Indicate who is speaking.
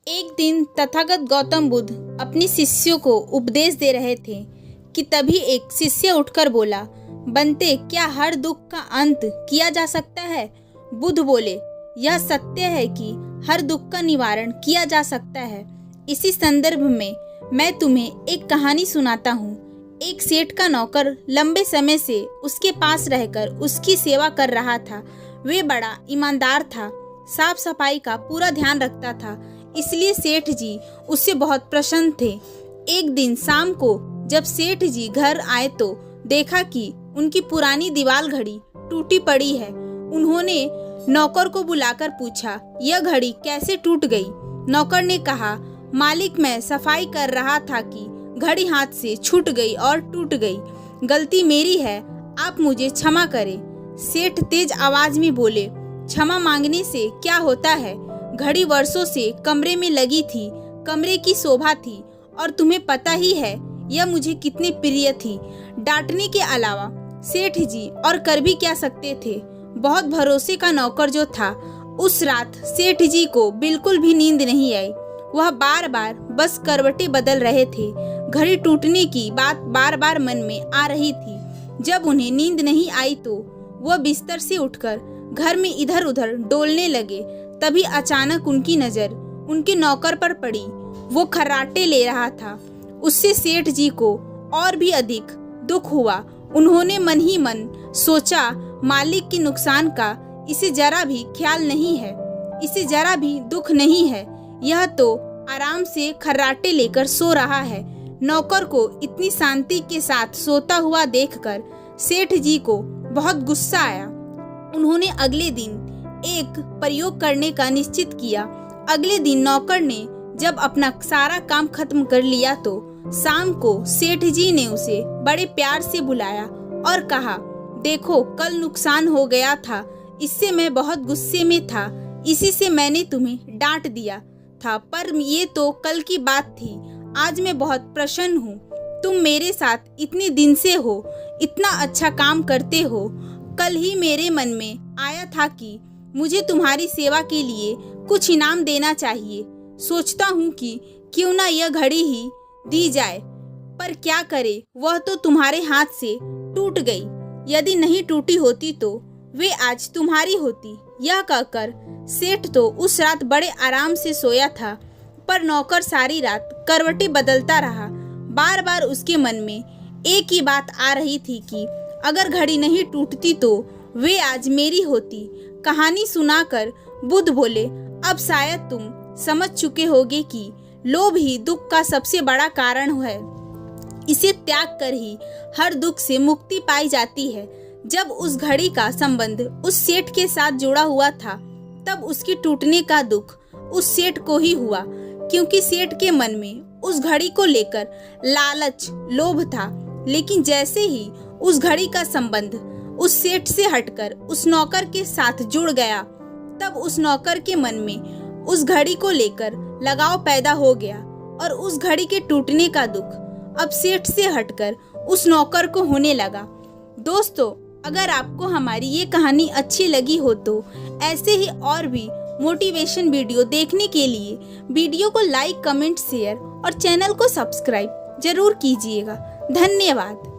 Speaker 1: एक दिन तथागत गौतम बुद्ध अपने शिष्यों को उपदेश दे रहे थे कि तभी एक शिष्य उठकर बोला, बनते क्या हर दुख का अंत किया जा सकता है? बुद्ध बोले, यह सत्य है कि हर दुख का निवारण किया जा सकता है। इसी संदर्भ में मैं तुम्हें एक कहानी सुनाता हूँ। एक सेठ का नौकर लंबे समय से उसके पास रहकर उसकी सेवा कर रहा था। वे बड़ा ईमानदार था, साफ सफाई का पूरा ध्यान रखता था, इसलिए सेठ जी उससे बहुत प्रसन्न थे। एक दिन शाम को जब सेठ जी घर आए तो देखा कि उनकी पुरानी दीवार घड़ी टूटी पड़ी है। उन्होंने नौकर को बुलाकर पूछा, यह घड़ी कैसे टूट गई? नौकर ने कहा, मालिक मैं सफाई कर रहा था कि घड़ी हाथ से छूट गई और टूट गई। गलती मेरी है, आप मुझे क्षमा करें। सेठ तेज आवाज में बोले, क्षमा मांगने से क्या होता है? घड़ी वर्षों से कमरे में लगी थी, कमरे की शोभा थी और तुम्हें पता ही है यह मुझे कितनी प्रिय थी। डांटने के अलावा सेठ जी और कर भी क्या सकते थे? बहुत भरोसे का नौकर जो था, उस रात सेठ जी को बिल्कुल भी नींद नहीं आई। वह बार बार बस करवटें बदल रहे थे। घड़ी टूटने की बात बार बार मन में आ रही थी। जब उन्हें नींद नहीं आई तो वह बिस्तर से उठकर घर में इधर उधर डोलने लगे। तभी अचानक उनकी नजर उनके नौकर पर पड़ी। वो खर्राटे ले रहा था। उससे सेठ जी को और भी अधिक दुख हुआ। उन्होंने मन ही मन सोचा, मालिक के नुकसान का इसे जरा भी ख्याल नहीं है, इसे जरा भी दुख नहीं है। यह तो आराम से खर्राटे लेकर सो रहा है। नौकर को इतनी शांति के साथ सोता हुआ देखकर सेठ जी को बहुत गुस्सा आया। उन्होंने अगले दिन एक प्रयोग करने का निश्चित किया। अगले दिन नौकर ने जब अपना सारा काम खत्म कर लिया तो शाम को सेठ जी ने उसे बड़े प्यार से बुलाया और कहा, देखो कल नुकसान हो गया था, इससे मैं बहुत गुस्से में था, इसी से मैंने तुम्हें डांट दिया था, पर ये तो कल की बात थी। आज मैं बहुत प्रसन्न हूँ। तुम मेरे साथ इतने दिन से हो, इतना अच्छा काम करते हो। कल ही मेरे मन में आया था कि मुझे तुम्हारी सेवा के लिए कुछ इनाम देना चाहिए। सोचता हूँ कि क्यों ना यह घड़ी ही दी जाए, पर क्या करे, वह तो तुम्हारे हाथ से टूट गई। यदि नहीं टूटी होती तो वे आज तुम्हारी होती। यह कहकर सेठ तो उस रात बड़े आराम से सोया था, पर नौकर सारी रात करवटें बदलता रहा। बार बार उसके मन में एक ही बात आ रही थी कि अगर घड़ी नहीं टूटती तो वे आज मेरी होती। कहानी सुनाकर बुद्ध बोले, अब शायद तुम समझ चुके होगे कि लोभ ही दुख का सबसे बड़ा कारण है। इसे त्याग कर ही हर दुख से मुक्ति पाई जाती है। जब उस घड़ी का संबंध उस सेठ के साथ जुड़ा हुआ था, तब उसके टूटने का दुख उस सेठ को ही हुआ, क्योंकि सेठ के मन में उस घड़ी को लेकर लालच, लोभ था। लेकिन जैसे ही उस घड़ी का संबंध उस सेठ से हटकर उस नौकर के साथ जुड़ गया, तब उस नौकर के मन में उस घड़ी को लेकर लगाव पैदा हो गया और उस घड़ी के टूटने का दुख अब सेठ से हटकर उस नौकर को होने लगा। दोस्तों, अगर आपको हमारी ये कहानी अच्छी लगी हो तो ऐसे ही और भी मोटिवेशन वीडियो देखने के लिए वीडियो को लाइक, कमेंट, शेयर और चैनल को सब्सक्राइब जरूर कीजिएगा। धन्यवाद।